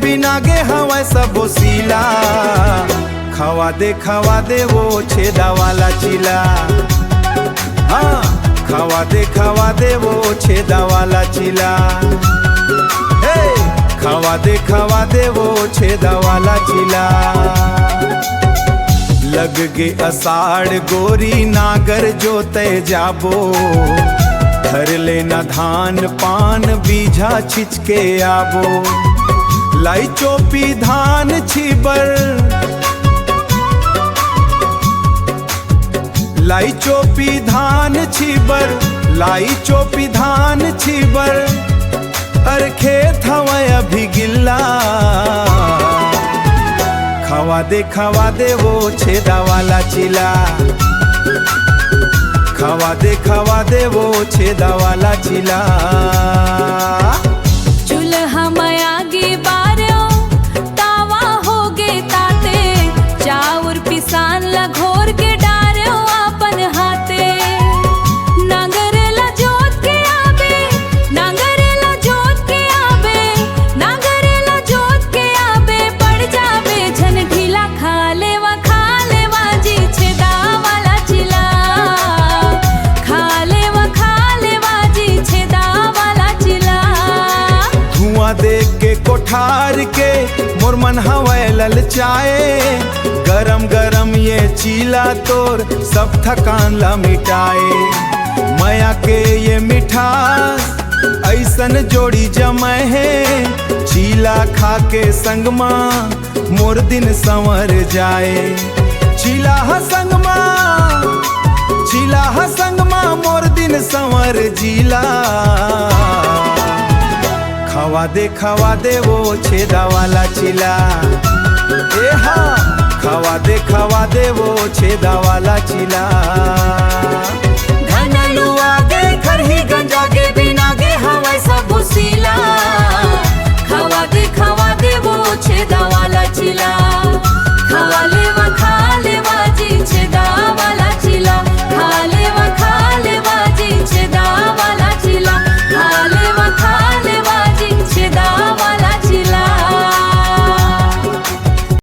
बिना गे हवा सब सीला। खवा दे वो छेदा वाला चिला। हाँ खवा दे वो छेदा वाला चिला। हे खवा दे वो छेदा वाला चिला। लग गे अषाढ़ गोरी नागर जोते जाबो। धर लेना धान पान बीझा छिचके आबो। लाई चोपी धान छिबर, लाई चोपी धान छिबर, लाई चोपी धान छिबर। अरे खेत हवा अभी गिल्ला। खवा दे वो छेदा वाला चिला। खवा दे वो छेदा वाला चिला। चूल्हा में आगे बारो तावा हो गे ताते। चाउर पिसान ला घोर के डारो अपन हाथे। नांगरेला जोत के आबे, नांगरेला जोत के आबे, नांगरेला जोत के आबे। पड़ जाबे झन ढीला। खा लेवा जी छेदा वाला चिला। खा लेवा जी छेदा वाला चिला। धुआं देख के कोठार के मोर मन हवा ललचाए। गरम गरम ये चीला तोर सब थकान ला मिटाए। माया के ये मिठास ऐसन जोड़ी जमै है। चीला खा के संगमा मोर दिन संवर जाए। चीला संगमा, चीला संगमा मोर दिन संवर जिला। खवा दे वो छेदा वाला चिला। ए हाँ खवा दे वो छेदा वाला चिला। धनलुआ गे खरही गंजा गे बिना गे हवा सब सीला। खवा दे वो छेदा वाला चिला।